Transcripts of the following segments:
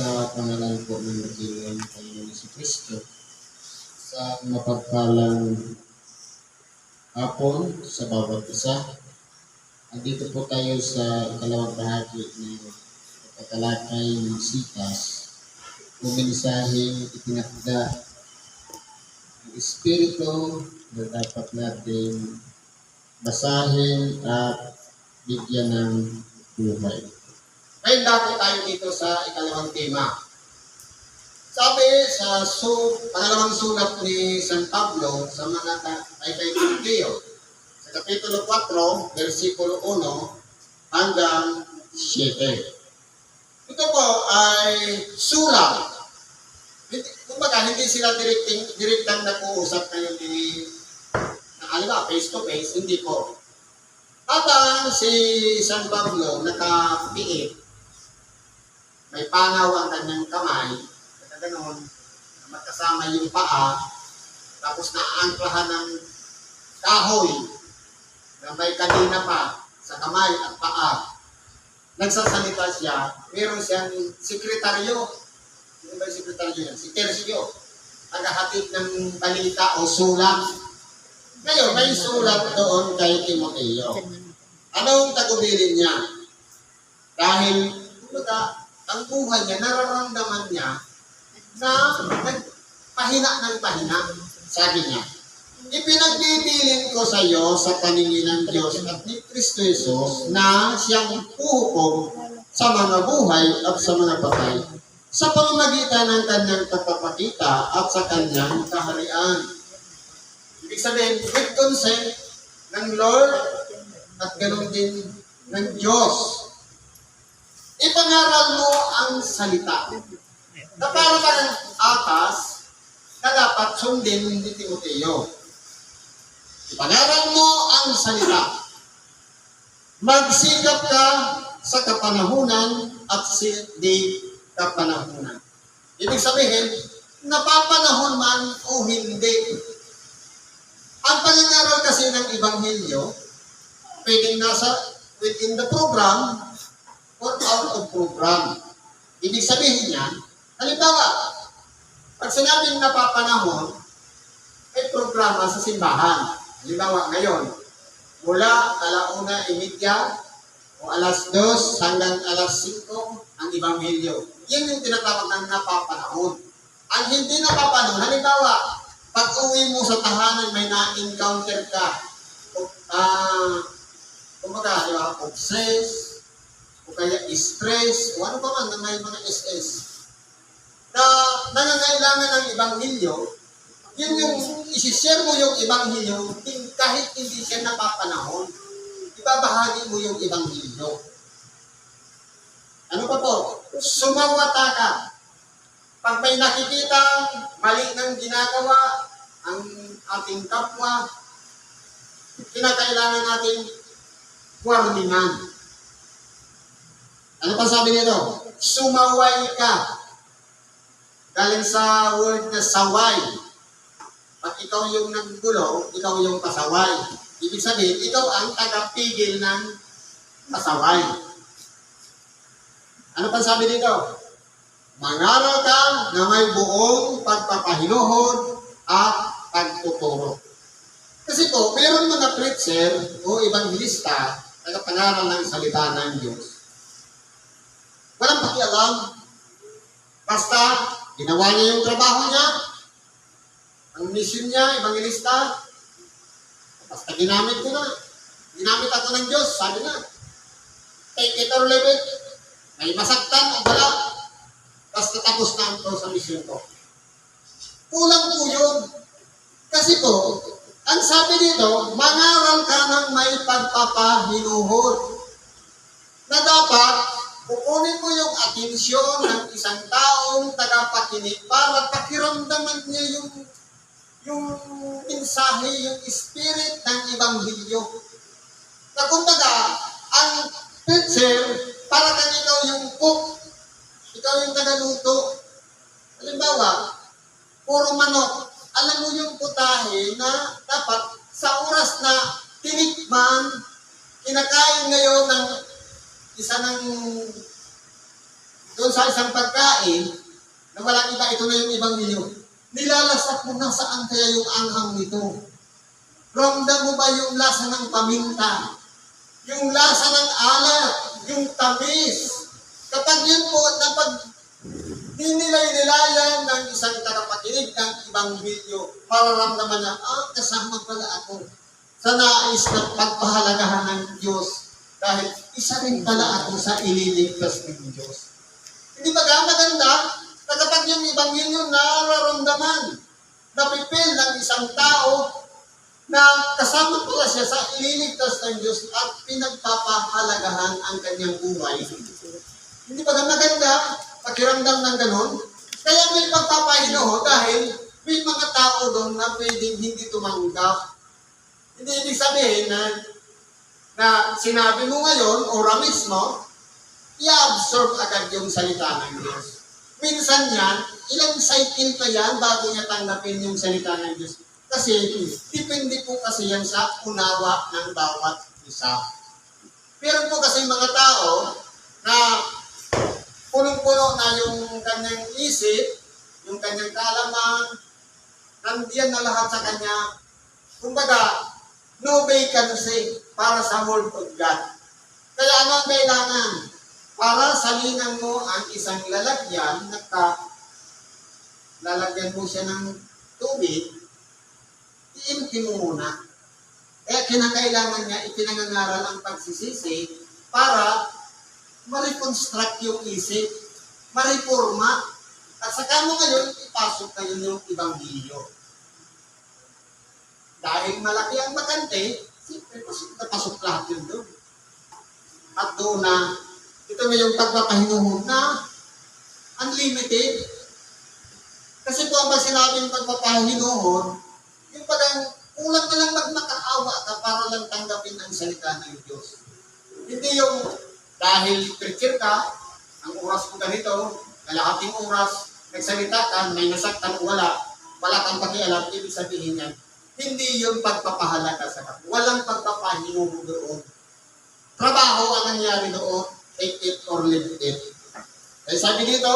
sa pangalan po ng Panginoon Hesus Kristo, sa mapagpalang hapon sa bawat isa. Andito po tayo sa ikalawang bahagi ng pagtatalakay ng sitas o mensaheng itinakda ng Espiritu na dapat natin basahin at bigyan ng buhay. Ngayon dako tayo dito sa ikalawang tema. Sabi sa pangalawang sulat ni San Pablo sa mga kay Timoteo, sa Kapitulo 4, versikulo 1 hanggang 7. Ito po ay sulat. Kumbaga, hindi sila direktang nag-uusap ngayon face to face, hindi po. Habang si San Pablo nakapiit, may pangaw ang kanyang kamay, ganoon, magkasama yung paa, tapos naangklahan ng kahoy na may kadina pa sa kamay at paa. Nagsasalita siya, meron siyang sekretaryo. Sino ba yung sekretaryo yan? Si Tercio, tagahatid ng balita o sulat. Ngayon, may sulat doon kay Timoteo. Anong tagubilin niya? Dahil, kumbaga, ang buhay niya, nararamdaman niya na nagpahina ng pahina. Sabi niya, ipinagbibilin ko sa iyo sa paningin ng Diyos at ni Kristo Jesus na siyang huhukom sa mga buhay at sa mga patay sa pamamagitan ng kanyang pagpapakita at sa kanyang kaharian. Ibig sabihin, with consent ng Lord at ganoon din ng Diyos. Ipangaral mo ang salita na para kang atas na dapat sundin ni Timoteo. Ipangaral mo ang salita. Magsikap ka sa kapanahunan at di kapanahunan. Ibig sabihin, napapanahon man o hindi. Ang pangangaral kasi ng Ebanghelyo, pwedeng nasa within the program or out of program. Ibig sabihin niya, halimbawa, pag sinabing napapanahon, may programa sa simbahan. Halimbawa, ngayon, mula 1:30 o 2:00 hanggang 5:00 ang Ebanghelyo. Yan yung tinatawag ng napapanahon. Ang hindi napapanahon, halimbawa, pag uwi mo sa tahanan, may na-encounter ka. Kumbaga, di ba, obsess, o kaya stress, o ano pa man na may mga SS, na nangangailangan ng Ebanghelyo, yun yung isishare mo yung Ebanghelyo kahit hindi siya napapanahon. Ibabahagi mo yung Ebanghelyo. Ano pa po? Sumawata ka. Pag may nakikita mali ng ginagawa ang ating kapwa, kinakailangan natin warningan. Ano pa sabi nito? Sumaway ka. Galing sa word na saway. Pag ikaw yung naggulo, ikaw yung pasaway. Ibig sabihin, ikaw ang tagapigil ng pasaway. Ano pa sabi dito? Mangaral ka na may buong pagpapahinuhod at pagtuturo. Kasi po, mayroon mga preacher o evangelista tagapangaral ng salita ng Diyos. Walang pakialam. Basta, ginawa niya yung trabaho niya, ang mission niya, evangelista, basta ginamit ko na. Ginamit ako ng Diyos, sabi na. Take it or leave it. May masaktan o wala. Basta tapos na ito sa mission ko. Kulang po yun. Kasi po, ang sabi dito, mangaral ka ng may pagpapahinuhod. Na dapat, kukunin mo yung atensyon ng isang taong tagapakinig para pakiramdaman niya yung mensahe, yung spirit ng Ebanghelyo. Na kumbaga, ang preacher, para kang ikaw yung cook, ikaw yung tagaluto. Halimbawa, puro manok. Alam mo yung putahe na dapat sa oras na tinikman, kinakain ngayon ng isa ng doon sa isang pagkain, na walang iba, ito na yung ibang milyo. Nilalasap mo na saan kaya yung anghang nito? Ramdam mo ba yung lasa ng paminta? Yung lasa ng alat? Yung tamis? Kapag yun po, napag ninilay-nilayan ng isang tagapakinig ng ibang video, mararamdaman na, kasama pala ako sa nais na pagpahalagahan ng Diyos dahil isa rin pala ako sa ililigtas ng Diyos. Hindi ba maganda na kapag yung ibang yun nararamdaman, napipil ng isang tao na kasama pala siya sa ililigtas ng Diyos at pinagpapahalagahan ang kanyang buhay. Hindi ba maganda pakiramdam ng ganun? Kaya may pagpapahinuho dahil may mga tao doon na pwedeng hindi tumanggap. Hindi ibig sabihin na sinabi mo ngayon, ora mismo, i-absorb agad yung salita ng Diyos. Minsan yan, ilang cycle pa yan bago niya tanggapin yung salita ng Diyos. Kasi, depende po kasi yan sa unawa ng bawat isa. Pero po kasi mga tao na punong-puno na yung kanyang isip, yung kanyang kaalaman, nandiyan na lahat sa kanya. Kumbaga, no vacancy para sa Word of God. Kaya ano ang kailangan? Para salinan mo ang isang lalagyan, lalagyan mo siya ng tubig, i-empty mo muna. Kaya kinakailangan niya, ipinangangaral ang pagsisisi para ma-reconstruct yung isip, ma-reforma, at saka mo ngayon, ipasok na yun yung Ebanghelyo. Dahil malaki ang bakante, siyempre, pasok lahat yun doon. At doon na, ito na yung pagpapahinuhod na unlimited. Kasi po ang sinabing pagpapahinuhod, yung parang kulang na lang magmakaawa ka para lang tanggapin ang salita ng Diyos. Hindi yung dahil preacher ka, ang oras ko ganito, kalahating oras, nagsalita ka, may nasaktan o wala kang pakialam, ibig sabihin yan, hindi yung pagpapahalaga sa kapwa. Walang pagpapahinuhod doon. Trabaho ang nangyari doon, take it or leave it. Kaya sabi dito,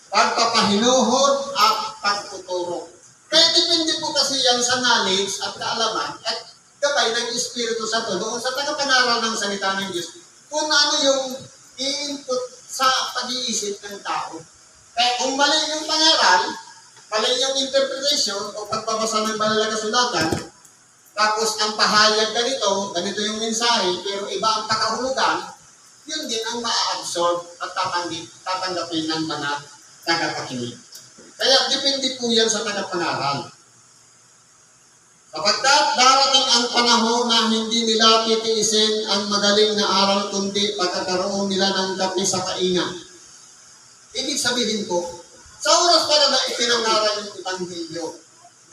pagpapahinuhod at pagtuturo. Kaya depende po kasi yan sa knowledge at kaalaman at gabay ng Espiritu Santo doon sa tagapanaral ng salita ng Diyos kung ano yung i-input sa pag-iisip ng tao. Kaya kung mali yung pangaral, mali yung interpretation o pagbabasa ng banal na kasulatan, tapos ang pahayag ganito yung mensahe, pero iba ang pakahulugan, yun din ang ma-absorb at tatanggapin ng mga tagapakinig. Kaya depende po yan sa tagapanaral. Kapagkat darating ang panahon na hindi nila titiisin ang magaling na aral kundi pagkakaroon nila ng gapi sa kaingan. Ibig sabihin po, sa oras para na ipinangaral yung Ebanghelyo,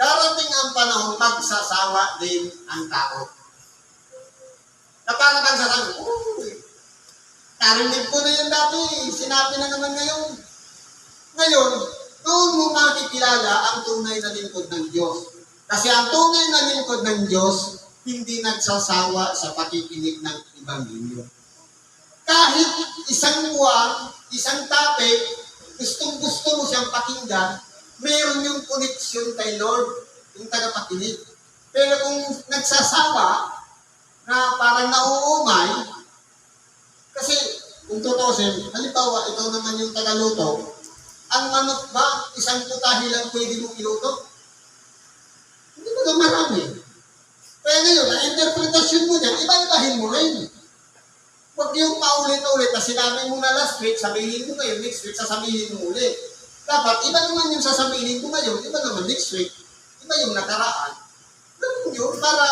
darating ang panahon magsasawa din ang tao. Na parang magsasawa, narinig ko na yan dati, sinabi na naman ngayon. Ngayon, doon mo makikilala ang tunay na lingkod ng Diyos. Kasi ang tunay na lingkod ng Diyos, hindi nagsasawa sa pakikinig ng Ebanghelyo. Kahit isang buwan, isang topic, gustong-gusto mo siyang pakinggan, mayroon yung connection kay Lord, yung tagapakinig. Pero kung nagsasawa, na parang nauumay, kasi kung tutusin, halimbawa, ito naman yung tagaluto, ang manok ba, isang putahe lang pwede mong iluto? Hindi mo na marami. Kaya ngayon, ang interpretasyon mo niyan, iba-ibahin mo rin. Huwag yung paulit-ulit na sinabi mo na last week, sabihin mo ngayon, next week, sasabihin mo ulit. Dapat, iba naman yung sasabihin mo ngayon, iba naman next week, iba yung nakaraan. Ganun yun, para,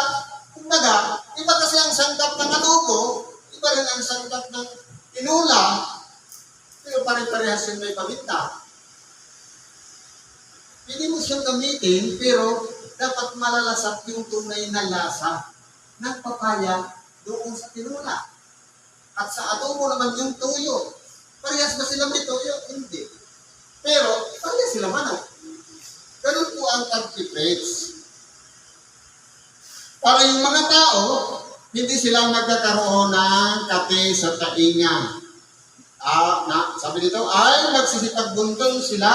kumbaga, iba kasi ang sangkap ng adobo, iba rin ang sangkap ng tinula, pero pare-parehas yung may paminta. Hindi mo siyang gamitin, pero dapat malalasap yung tunay na lasa ng papaya doon sa tinula. At sa adobo naman yung tuyo. Parehas ba sila may tuyo? Hindi. Pero, parehas sila manok. Ganun po ang pag-preach. Para yung mga tao, hindi sila magkakaroon ng kate sa tainga. Sabi dito, ay magsisipagbuntong sila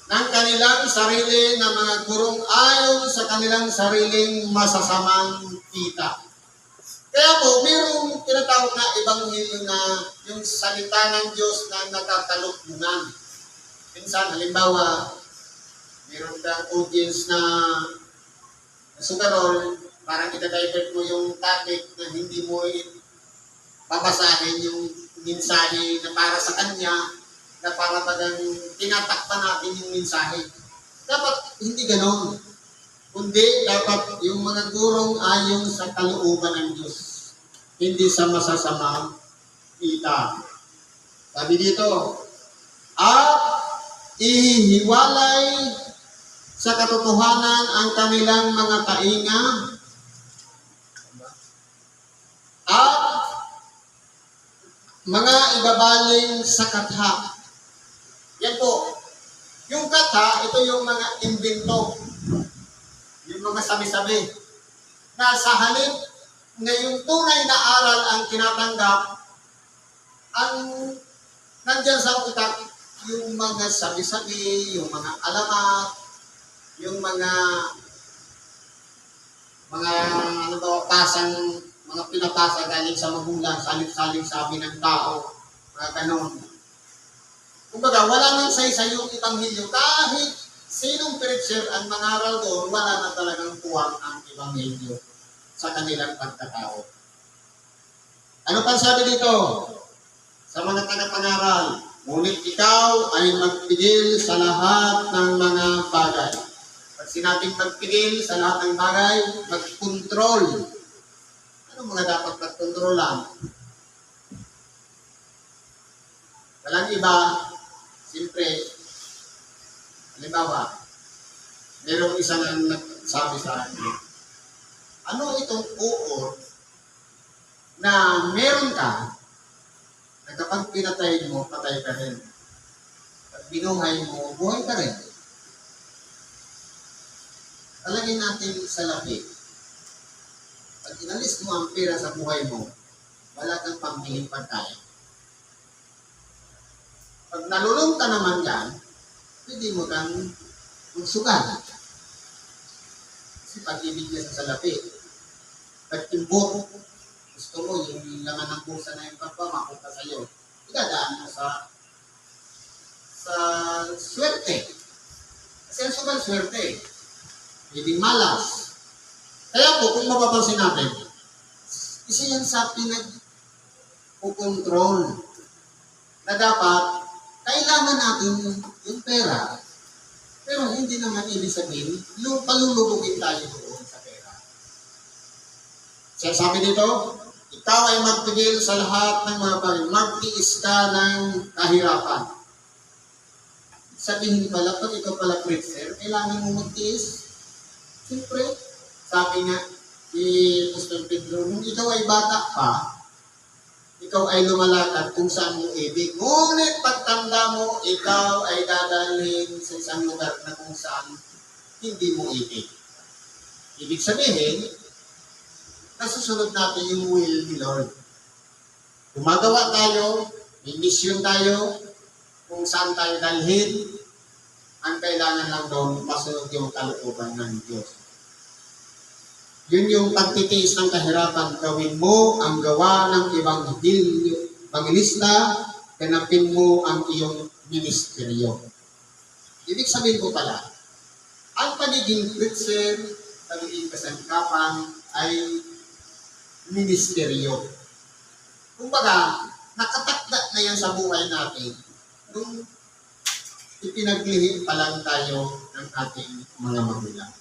ng kanilang sarili na mga gurong ayon sa kanilang sariling masasamang kita. Kaya po, mayroong tinatawag na ebanghelyo na yung salita ng Diyos na natatalukbunan. Minsan, halimbawa, mayroong kang audience na sugarol, parang ita-divert mo yung topic na hindi mo babasahin yung mensahe na para sa kanya, na para bagang tinatakpan natin yung mensahe. Dapat hindi ganon. Kundi dapat yung mga gurong ayon sa kalooban ng Diyos. Hindi sa masasamang kita. Sabi dito, at ihiwalay sa katotohanan ang kanilang mga tainga at mga ibabaling sa katha. Yan po. Yung katha, ito yung mga imbento. Yung mga sabi-sabi. Na sa halip na yung tunay na aral ang tinatanggap, ang nandyan sa utak, yung mga sabi-sabi, yung mga alamat, yung mga mga pinapasa galing sa magulang, saling sabi ng tao, mga ganon. Kumbaga, wala nang say-say yung ibanghilyo. Kahit sinong preacher ang mangaral doon, wala na talagang puwang ang ibanghilyo sa kanilang pagkatao. Ano pa sabi dito? Sa mga tagapangaral, ngunit ikaw ay magpigil sa lahat ng mga bagay. Pag sinabing magpigil sa lahat ng bagay, mag-control. Ano mga dapat magkontrolan? Walang iba, siyempre, halimbawa, mayroong isa na nagsabi sa akin, ano itong uor na meron ka na kapag pinatay mo, patay ka rin. Pag binuhay mo, buhay ka rin. Talagin natin sa lapi. Pag inalis mo ang pera sa buhay mo, wala kang pambiling pagkain. Pag nalulong ka naman yan, pwede mo kang magsugal. Kasi pag-ibig niya sa salapi. Pag timbot, gusto mo yung laman ng pusa na yung pagpamakunta sa iyo, idadaan mo sa swerte. Kasi ang sugal swerte. Hindi malas. Kaya po, kung mapapansin natin, isa yan sa pinag-control na dapat kailangan natin yung pera, pero hindi naman ibig sabihin, palulubugin tayo doon sa pera. Sabi dito, ikaw ay magpigil sa lahat ng mga bagay, magtiis ka ng kahirapan. Sabihin pala, pag ikaw pala preacher, kailangan mo magtiis. Siyempre, sabi nga, Apostol Pedro, nung ikaw ay bata pa, ikaw ay lumalakad kung saan mo ibig. Ngunit pagtanda mo, ikaw ay dadalhin sa isang lugar na kung saan hindi mo ibig. Ibig sabihin, nasusunod natin yung will ni Lord. Gumagawa tayo, may mission tayo, kung saan tayo dalhin, ang kailangan lang doon, masunod yung kalooban ng Diyos. Yun yung pagtitiis ng kahirapan. Gawin mo ang gawa ng evangelista, ganapin mo ang iyong ministeryo. Ibig sabihin ko pala, ang pagiging preacher, pagiging kasangkapan, ay ministeryo. Kumbaga, nakatakda na yan sa buhay natin nung ipinaglihi pa lang tayo ng ating mga magulang.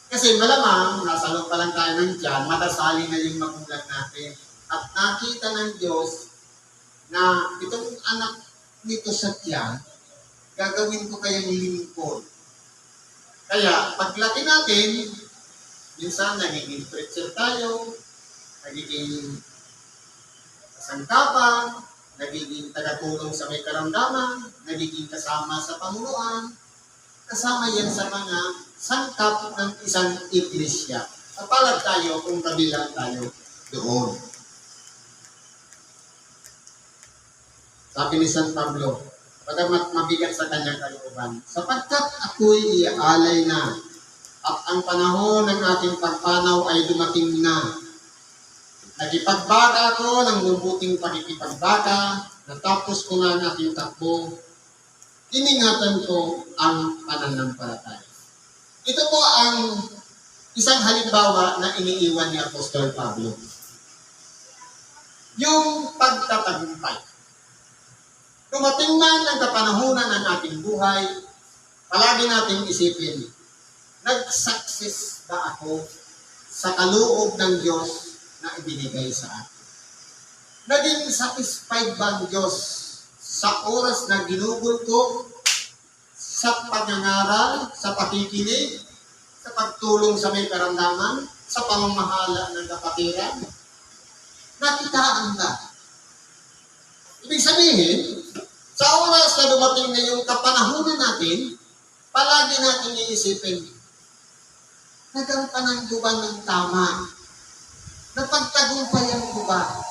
Kasi malamang, nasa loob pa lang tayo ng tiyan, matasali na yung magulang natin. At nakita ng Diyos na itong anak nito sa tiyan, gagawin ko kayang lingkod. Kaya, paglaki natin, minsan nagiging preacher tayo, nagiging kasangkapan, nagiging tagatulong sa may karamdaman, nagiging kasama sa pamunuan, kasama yan sa mga sangkap ng isang iglesia. Kapalag tayo kung kabilang tayo doon. Sabi ni San Pablo, bagamat mabigat sa kanyang kalooban, sapagkat ako'y iaalay na at ang panahon ng aking pagpanaw ay dumating na. Nagipagbaka ako ng mabuting pakikipagbaka, natapos ko na ang aking takbo, iningatan ko ang pananampalataya. Ito po ang isang halimbawa na iniiwan ni Apostol Pablo. Yung pagtatagumpay. Dumating man ang kapanahunan ng ating buhay, palagi nating isipin, nag-success ba ako sa kaloob ng Diyos na ibinigay sa akin? Naging satisfied ba ang Diyos sa oras na ginugol ko, sa pangangaral, sa pakikinig, sa pagtulong sa may karamdaman, sa pamamahala ng kapatiran? Nakitaan ba? Ibig sabihin, sa oras na dumating na yung kapanahunan natin, palagi natin iisipin, nagampanan ko ba ng tama? Napagtagumpayan ko ba?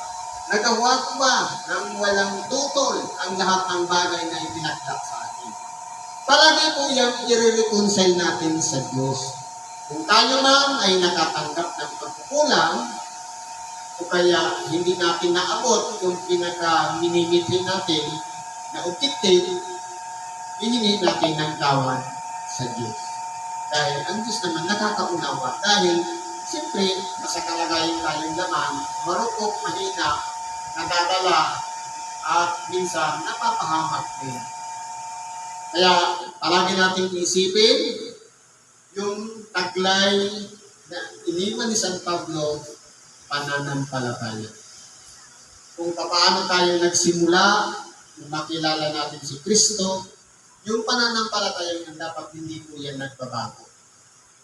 Nagawa ko ba ng walang tutol ang lahat ng bagay na ipinagdak sa atin? Palagi po yan i-reconcile natin sa Diyos. Kung tayo man ay nakatanggap ng pagkukulang, o kaya hindi natin naabot yung pinaka-minimiti natin na objective, hihingi natin ng tawad sa Diyos. Dahil ang Diyos naman nakakaunawa. Dahil, siyempre, sa kalagayan tayong naman, marupok, mahina, nadadala, at minsan napapahamak din. Kaya, palagi natin isipin yung taglay na iniwan ni San Pablo, pananampalataya. Kung paano tayo nagsimula, nung makilala natin si Kristo, yung pananampalataya yan dapat hindi po yan nagbabago.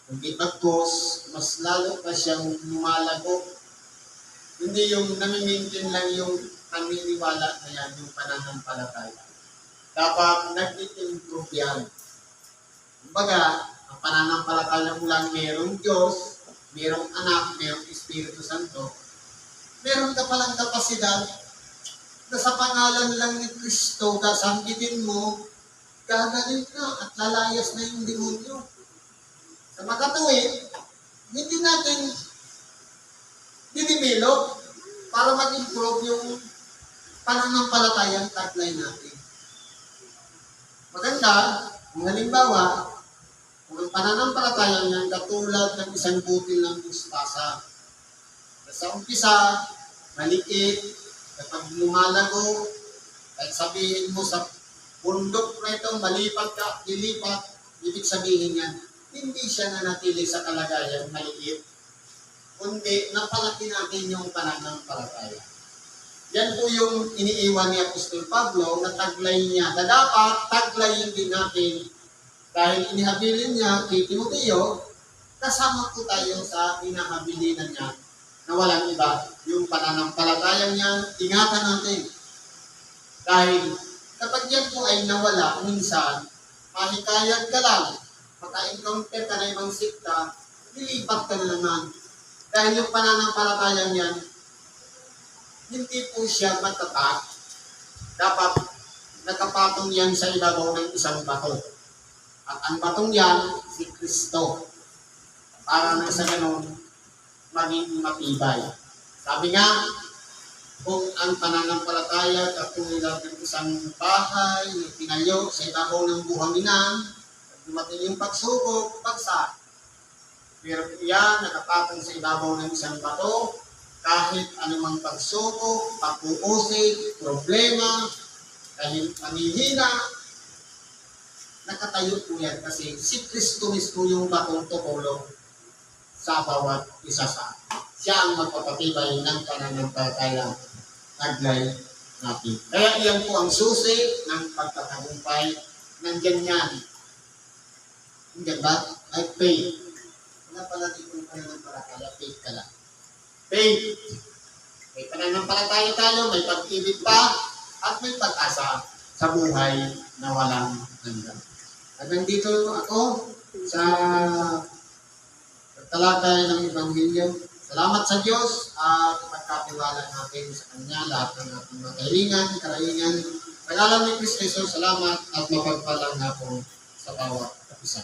Kundi bagkos, mas lalo pa siyang lumalago. Hindi yung namimintin lang yung paniniwala na yan, yung pananampalataya. Dapat nag-improve yan. Kumbaga, ang pananampalataya mo lang merong Diyos, merong anak, merong Espiritu Santo, meron ka palang kapasidad na sa pangalan lang ni Kristo, kasanggitin mo, gagaling ka at lalayas na yung demonyo. Sa makatuwid, hindi natin dinimelop para mag-improve yung pananampalatayang taglay natin. Maganda, kung halimbawa, kung ang pananampalataya niyan katulad ng isang butil ng mustasa. Sa umpisa, maliit, kapag lumalago, kahit sabihin mo sa bundok na ito, malipat ka, lilipat, ibig sabihin yan, hindi siya nanatili sa kalagayan maliit, kundi napalaki natin yung pananampalataya. Yan po yung iniiwan ni Apostol Pablo na taglay niya, na dapat taglayin din natin. Dahil inihabilin niya kay Timoteo, kasama po tayo sa inahabilinan niya na walang iba. Yung pananampalataya niya, ingatan natin. Dahil kapag yan po ay nawala, minsan, mahikayat ka lang, maka-encounter ka na ibang sikta, nilipat ka na naman. Dahil yung pananampalataya niyan, hindi po siya matatak. Dapat nakapatong yan sa ibabaw ng isang bato. At ang batong yan, si Kristo. Para na sa ganun, maging matibay. Sabi nga, kung ang pananampalataya katulad ng isang bahay na tinayo sa ibabaw ng buhanginan, dumating yung pagsubok, bagsak. Pero yan, nakapatong sa ibabaw ng isang bato, kahit anumang pagsubok, pag-uusig, problema, kahit panihina, nakatayo po yan kasi si Kristo mismo yung batong tutulong sa bawat isa sa atin. Siya ang magpapatibay ng pananampalataya taglay natin. Kaya iyan po ang susi ng pagtatagumpay. Nandyan yan. Nandyan ba? Ay faith. Wala pala dito yung pananampalataya. Faith ka lang. Faith. May pananampalataya tayo, may pag-ibig pa, at may pag-asa sa buhay na walang hanggan. At nandito ako, sa pagtalakay ng Ebanghelyo. Salamat sa Diyos at pagkatiwala natin sa Kanya lahat ng ating mga kahilingan, karaingan. Sa ngalan ni Kristo Jesus, salamat at mapagpalang nga po sa bawat isa.